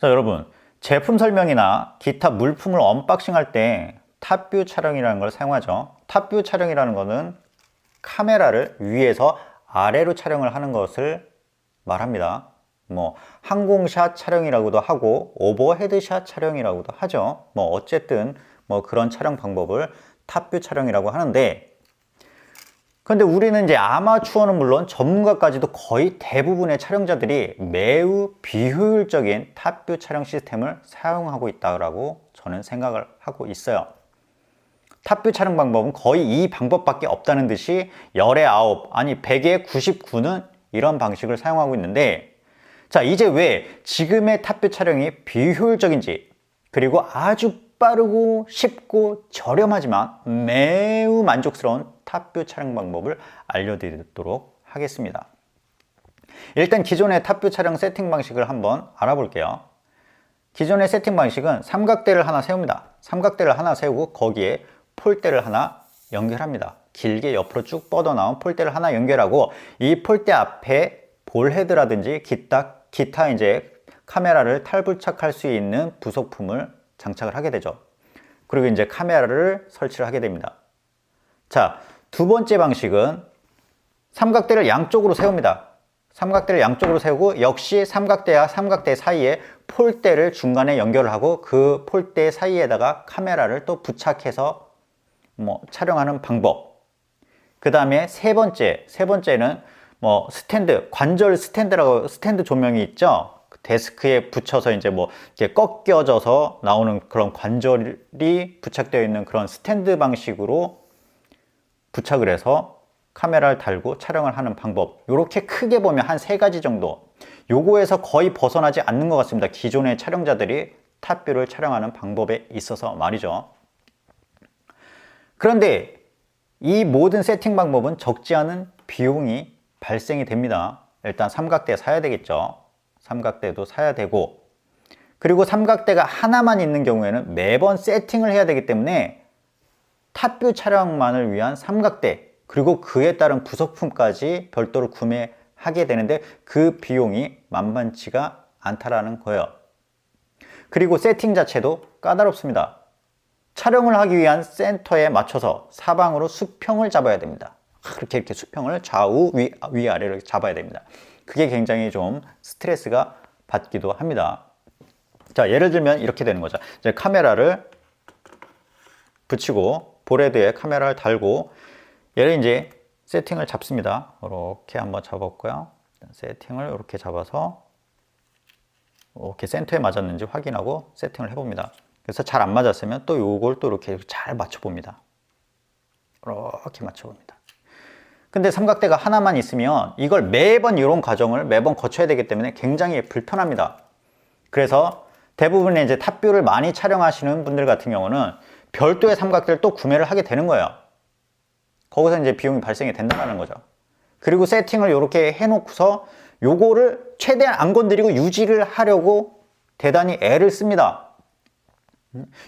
자, 여러분, 제품 설명이나 기타 물품을 언박싱할 때 탑뷰 촬영이라는 걸 사용하죠. 탑뷰 촬영이라는 것은 카메라를 위에서 아래로 촬영을 하는 것을 말합니다. 뭐 항공샷 촬영이라고도 하고 오버헤드샷 촬영이라고도 하죠. 뭐 어쨌든 뭐 그런 촬영 방법을 탑뷰 촬영이라고 하는데, 근데 우리는 이제 아마추어는 물론 전문가까지도 거의 대부분의 촬영자들이 매우 비효율적인 탑뷰 촬영 시스템을 사용하고 있다고 저는 생각을 하고 있어요. 탑뷰 촬영 방법은 거의 이 방법밖에 없다는 듯이 열의 9, 아니 100의 99는 이런 방식을 사용하고 있는데, 자, 이제 왜 지금의 탑뷰 촬영이 비효율적인지, 그리고 아주 빠르고 쉽고 저렴하지만 매우 만족스러운 탑뷰 촬영 방법을 알려드리도록 하겠습니다. 일단 기존의 탑뷰 촬영 세팅 방식을 한번 알아볼게요. 기존의 세팅 방식은 삼각대를 하나 세웁니다. 삼각대를 하나 세우고 거기에 폴대를 하나 연결합니다. 길게 옆으로 쭉 뻗어나온 폴대를 하나 연결하고 이 폴대 앞에 볼헤드라든지 기타 이제 카메라를 탈부착할 수 있는 부속품을 장착을 하게 되죠. 그리고 이제 카메라를 설치를 하게 됩니다. 자, 두 번째 방식은 삼각대를 양쪽으로 세웁니다. 삼각대를 양쪽으로 세우고 역시 삼각대와 삼각대 사이에 폴대를 중간에 연결을 하고 그 폴대 사이에다가 카메라를 또 부착해서 뭐 촬영하는 방법. 그 다음에 세 번째는 뭐 관절 스탠드 조명이 있죠. 데스크에 붙여서 이제 뭐 이렇게 꺾여져서 나오는 그런 관절이 부착되어 있는 그런 스탠드 방식으로 부착을 해서 카메라를 달고 촬영을 하는 방법. 이렇게 크게 보면 한 3가지 정도. 요거에서 거의 벗어나지 않는 것 같습니다. 기존의 촬영자들이 탑뷰를 촬영하는 방법에 있어서 말이죠. 그런데 이 모든 세팅 방법은 적지 않은 비용이 발생이 됩니다. 일단 삼각대 사야 되겠죠. 삼각대도 사야 되고, 그리고 삼각대가 하나만 있는 경우에는 매번 세팅을 해야 되기 때문에 탑뷰 촬영만을 위한 삼각대, 그리고 그에 따른 부속품까지 별도로 구매하게 되는데 그 비용이 만만치가 않다라는 거예요. 그리고 세팅 자체도 까다롭습니다. 촬영을 하기 위한 센터에 맞춰서 사방으로 수평을 잡아야 됩니다. 이렇게 수평을 좌우 위아래로 잡아야 됩니다. 그게 굉장히 좀 스트레스가 받기도 합니다. 자, 예를 들면 이렇게 되는 거죠. 이제 카메라를 붙이고 볼헤드에 카메라를 달고 얘를 이제 세팅을 잡습니다. 이렇게 한번 잡았고요. 세팅을 이렇게 잡아서 이렇게 센터에 맞았는지 확인하고 세팅을 해봅니다. 그래서 잘 안 맞았으면 또 요걸 또 이렇게 잘 맞춰봅니다. 이렇게 맞춰봅니다. 근데 삼각대가 하나만 있으면 이걸 매번 이런 과정을 매번 거쳐야 되기 때문에 굉장히 불편합니다. 그래서 대부분의 이제 탑뷰를 많이 촬영하시는 분들 같은 경우는 별도의 삼각대를 또 구매를 하게 되는 거예요. 거기서 이제 비용이 발생이 된다는 거죠. 그리고 세팅을 이렇게 해놓고서 요거를 최대한 안 건드리고 유지를 하려고 대단히 애를 씁니다.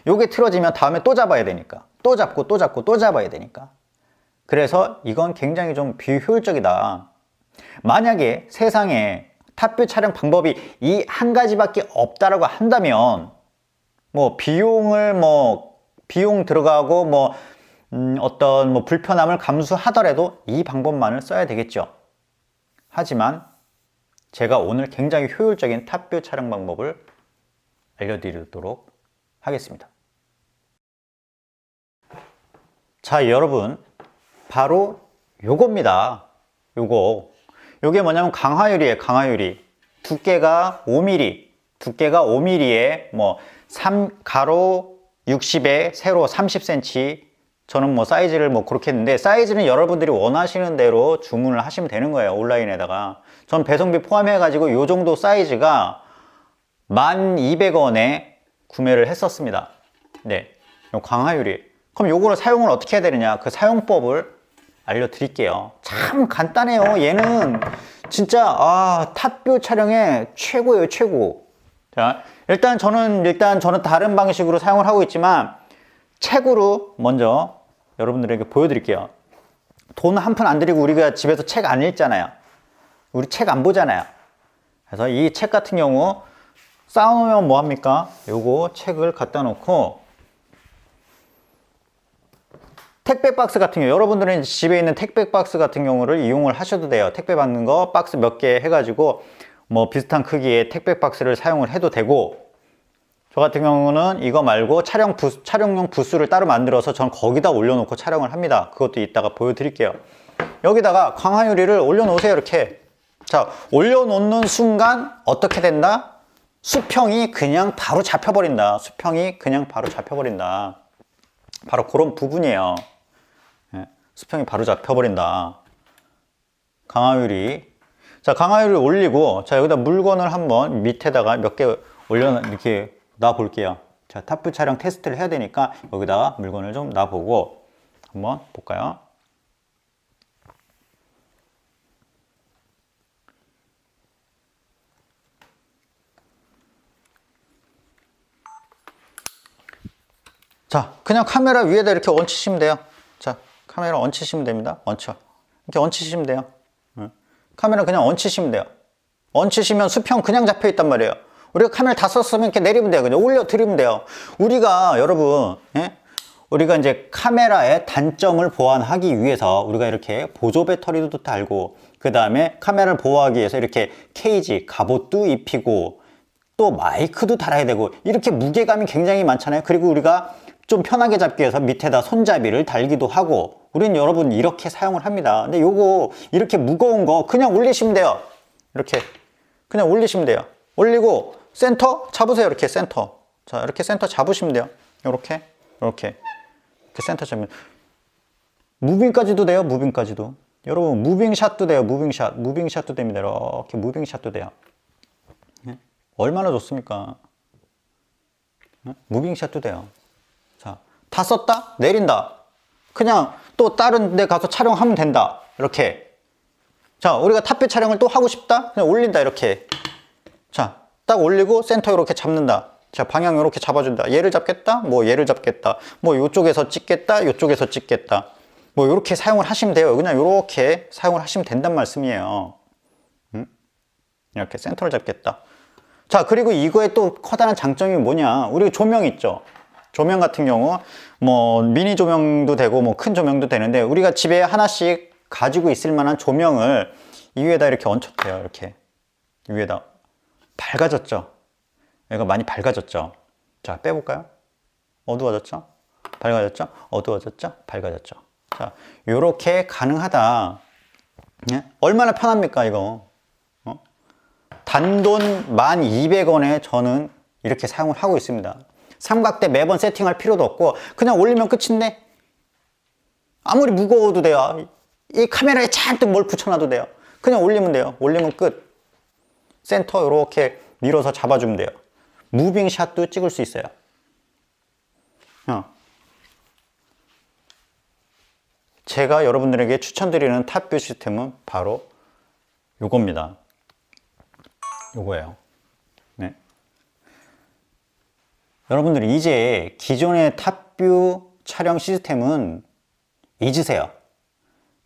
요게 틀어지면 다음에 또 잡아야 되니까, 또 잡고 또 잡고 또 잡아야 되니까. 그래서 이건 굉장히 좀 비효율적이다. 만약에 세상에 탑뷰 촬영 방법이 이 한 가지밖에 없다라고 한다면 비용 들어가고 어떤 불편함을 감수하더라도 이 방법만을 써야 되겠죠. 하지만 제가 오늘 굉장히 효율적인 탑뷰 촬영 방법을 알려드리도록 하겠습니다. 자, 여러분, 바로 요겁니다. 요게 뭐냐면 강화유리예요. 강화유리. 두께가 5mm에 가로 60에 세로 30cm. 저는 사이즈를 그렇게 했는데, 사이즈는 여러분들이 원하시는 대로 주문을 하시면 되는 거예요. 온라인에다가. 전 배송비 포함해가지고 요 정도 사이즈가 1,200원에 구매를 했었습니다. 네. 요 강화유리. 그럼 요거를 사용을 어떻게 해야 되느냐? 그 사용법을 알려드릴게요. 참 간단해요. 얘는 진짜 탑뷰 촬영에 최고예요. 최고. 자, 일단 저는 다른 방식으로 사용을 하고 있지만 책으로 먼저 여러분들에게 보여드릴게요. 돈 한 푼 안 들이고 우리가 집에서 책 안 읽잖아요. 우리 책 안 보잖아요. 그래서 이 책 같은 경우 쌓아놓으면 뭐합니까? 요거 책을 갖다 놓고 택배 박스 같은 경우, 여러분들은 집에 있는 택배 박스 같은 경우를 이용을 하셔도 돼요. 택배 받는 거 박스 몇 개 해가지고 뭐 비슷한 크기의 택배 박스를 사용을 해도 되고, 저 같은 경우는 이거 말고 촬영용 부스를 따로 만들어서 전 거기다 올려놓고 촬영을 합니다. 그것도 이따가 보여드릴게요. 여기다가 강화유리를 올려놓으세요. 이렇게. 자, 올려놓는 순간 어떻게 된다? 수평이 그냥 바로 잡혀버린다. 수평이 그냥 바로 잡혀버린다. 바로 그런 부분이에요. 수평이 바로 잡혀버린다. 강화유리. 자, 강화유리를 올리고, 자, 여기다 물건을 한번 밑에다가 몇 개 이렇게 놔 볼게요. 자, 탑뷰 촬영 테스트를 해야 되니까 여기다가 물건을 좀 놔 보고 한번 볼까요? 자, 그냥 카메라 위에다 이렇게 얹히시면 돼요. 자, 카메라 얹히시면 됩니다. 이렇게 얹히시면 돼요. 카메라 그냥 얹히시면 돼요. 얹히시면 수평 그냥 잡혀 있단 말이에요. 우리가 카메라 다 썼으면 이렇게 내리면 돼요. 그냥 올려드리면 돼요. 우리가, 여러분, 우리가 이제 카메라의 단점을 보완하기 위해서 우리가 이렇게 보조 배터리도 달고, 그 다음에 카메라를 보호하기 위해서 이렇게 케이지, 갑옷도 입히고, 또 마이크도 달아야 되고, 이렇게 무게감이 굉장히 많잖아요. 그리고 우리가 좀 편하게 잡기 위해서 밑에다 손잡이를 달기도 하고, 우린 여러분 이렇게 사용을 합니다. 근데 요거 이렇게 무거운 거 그냥 올리시면 돼요. 이렇게 그냥 올리시면 돼요. 올리고 센터 잡으세요. 이렇게 센터. 자, 이렇게 센터 잡으시면 돼요. 이렇게 센터 잡으면, 무빙까지도 돼요. 무빙까지도. 여러분 무빙샷도 돼요. 무빙샷도 됩니다. 이렇게 무빙샷도 돼요. 얼마나 좋습니까? 무빙샷도 돼요. 자, 다 썼다? 내린다. 그냥 또 다른 데 가서 촬영하면 된다. 이렇게. 자, 우리가 탑뷰 촬영을 또 하고 싶다? 그냥 올린다. 이렇게. 자, 딱 올리고 센터 이렇게 잡는다. 자, 방향 이렇게 잡아준다. 얘를 잡겠다? 뭐 얘를 잡겠다. 뭐 요쪽에서 찍겠다? 요쪽에서 찍겠다. 뭐 이렇게 사용을 하시면 돼요. 그냥 이렇게 사용을 하시면 된단 말씀이에요. 이렇게 센터를 잡겠다. 자, 그리고 이거의 또 커다란 장점이 뭐냐? 우리 조명 있죠? 조명 같은 경우 뭐 미니 조명도 되고 뭐 큰 조명도 되는데, 우리가 집에 하나씩 가지고 있을 만한 조명을 이 위에다 이렇게 얹혀도 돼요. 이렇게 위에다. 밝아졌죠? 얘가 많이 밝아졌죠? 자, 빼볼까요? 어두워졌죠? 밝아졌죠? 어두워졌죠? 밝아졌죠? 자, 요렇게 가능하다. 얼마나 편합니까 이거? 단돈 1200원에 저는 이렇게 사용을 하고 있습니다. 삼각대 매번 세팅할 필요도 없고 그냥 올리면 끝인데, 아무리 무거워도 돼요. 이 카메라에 잔뜩 뭘 붙여놔도 돼요. 그냥 올리면 돼요. 올리면 끝. 센터 이렇게 밀어서 잡아주면 돼요. 무빙샷도 찍을 수 있어요. 제가 여러분들에게 추천드리는 탑뷰 시스템은 바로 요겁니다. 요거예요. 네. 여러분들이 이제 기존의 탑뷰 촬영 시스템은 잊으세요.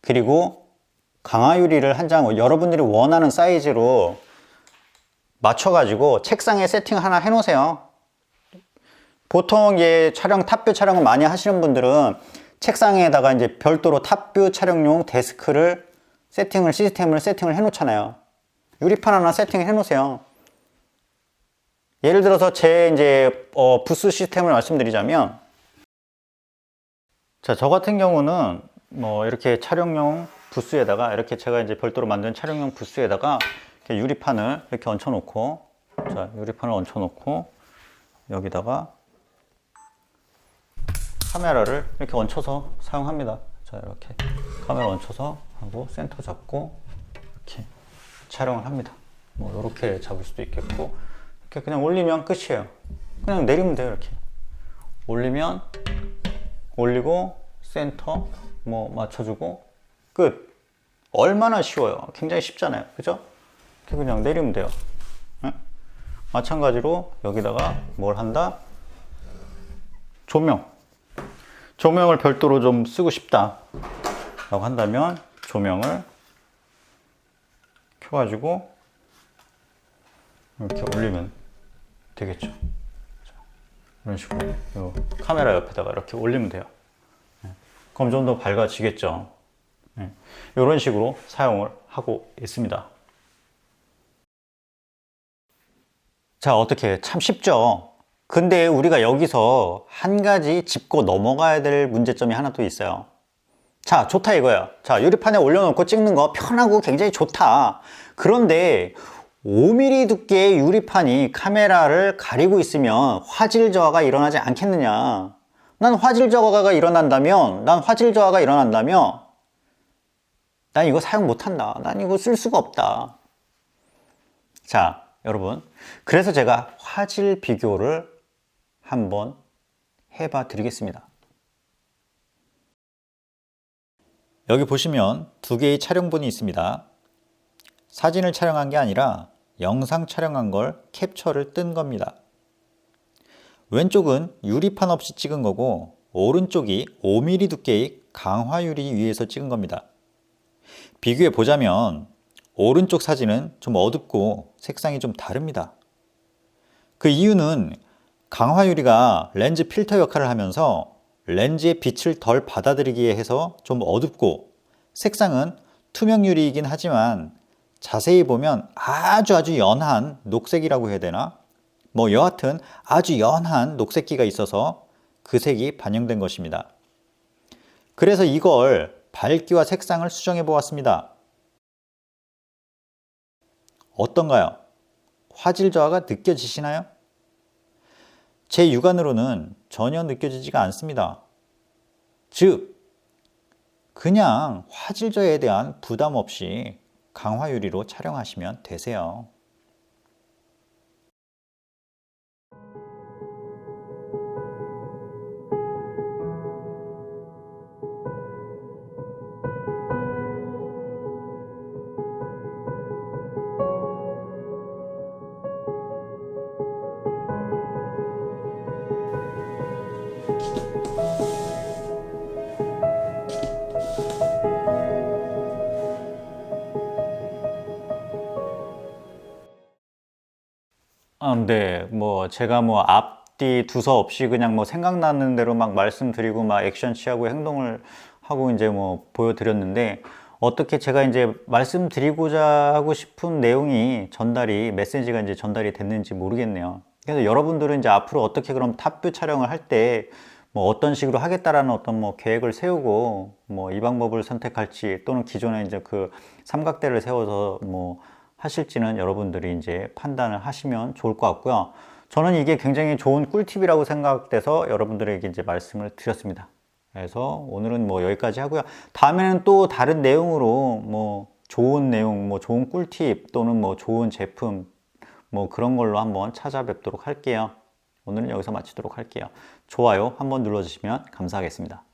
그리고 강화유리를 한 장 여러분들이 원하는 사이즈로 맞춰가지고 책상에 세팅 하나 해놓으세요. 보통 탑뷰 촬영을 많이 하시는 분들은 책상에다가 이제 별도로 탑뷰 촬영용 데스크를 시스템을 세팅을 해놓잖아요. 유리판 하나 세팅을 해놓으세요. 예를 들어서 제 부스 시스템을 말씀드리자면, 자, 저 같은 경우는 뭐 이렇게 촬영용 부스에다가, 이렇게 제가 이제 별도로 만든 촬영용 부스에다가 이렇게 유리판을 이렇게 얹혀놓고, 자, 유리판을 얹혀놓고 여기다가 카메라를 이렇게 얹혀서 사용합니다. 자, 이렇게 카메라 얹혀서 하고 센터 잡고 이렇게 촬영을 합니다. 뭐 이렇게 잡을 수도 있겠고, 이렇게 그냥 올리면 끝이에요. 그냥 내리면 돼요. 이렇게 올리면 올리고 센터 뭐 맞춰주고 끝. 얼마나 쉬워요. 굉장히 쉽잖아요. 그죠? 이렇게 그냥 내리면 돼요. 네? 마찬가지로 여기다가 뭘 한다? 조명을 별도로 좀 쓰고 싶다 라고 한다면 조명을 켜가지고 이렇게 올리면 되겠죠. 자, 이런 식으로 요 카메라 옆에다가 이렇게 올리면 돼요. 그럼 좀 더 밝아지겠죠. 이런 식으로 사용을 하고 있습니다. 자, 어떻게 참 쉽죠? 근데 우리가 여기서 한 가지 짚고 넘어가야 될 문제점이 하나 또 있어요. 자, 좋다 이거야. 자, 유리판에 올려놓고 찍는 거 편하고 굉장히 좋다. 그런데 5mm 두께의 유리판이 카메라를 가리고 있으면 화질 저하가 일어나지 않겠느냐? 난 화질 저하가 일어난다면 난 이거 사용 못한다. 난 이거 쓸 수가 없다. 자, 여러분, 그래서 제가 화질 비교를 한번 해봐 드리겠습니다. 여기 보시면 두 개의 촬영본이 있습니다. 사진을 촬영한 게 아니라 영상 촬영한 걸 캡처를 뜬 겁니다. 왼쪽은 유리판 없이 찍은 거고 오른쪽이 5mm 두께의 강화 유리 위에서 찍은 겁니다. 비교해 보자면 오른쪽 사진은 좀 어둡고 색상이 좀 다릅니다. 그 이유는 강화 유리가 렌즈 필터 역할을 하면서 렌즈의 빛을 덜 받아들이게 해서 좀 어둡고 색상은 투명 유리이긴 하지만 자세히 보면 아주 연한 녹색이라고 해야 되나? 뭐 여하튼 아주 연한 녹색기가 있어서 그 색이 반영된 것입니다. 그래서 이걸 밝기와 색상을 수정해 보았습니다. 어떤가요? 화질 저하가 느껴지시나요? 제 육안으로는 전혀 느껴지지가 않습니다. 즉, 그냥 화질 저하에 대한 부담 없이 강화 유리로 촬영하시면 되세요. 네, 뭐 제가 뭐 앞뒤 두서 없이 그냥 뭐 생각나는 대로 막 말씀드리고 막 액션 취하고 행동을 하고 이제 뭐 보여드렸는데 어떻게 제가 이제 말씀드리고자 하고 싶은 내용이 메시지가 이제 전달이 됐는지 모르겠네요. 그래서 여러분들은 이제 앞으로 어떻게 그럼 탑뷰 촬영을 할 때 뭐 어떤 식으로 하겠다라는 어떤 뭐 계획을 세우고 뭐 이 방법을 선택할지 또는 기존에 이제 그 삼각대를 세워서 뭐 하실지는 여러분들이 이제 판단을 하시면 좋을 것 같고요. 저는 이게 굉장히 좋은 꿀팁이라고 생각돼서 여러분들에게 이제 말씀을 드렸습니다. 그래서 오늘은 뭐 여기까지 하고요. 다음에는 또 다른 내용으로 뭐 좋은 내용, 뭐 좋은 꿀팁 또는 뭐 좋은 제품 뭐 그런 걸로 한번 찾아뵙도록 할게요. 오늘은 여기서 마치도록 할게요. 좋아요 한번 눌러주시면 감사하겠습니다.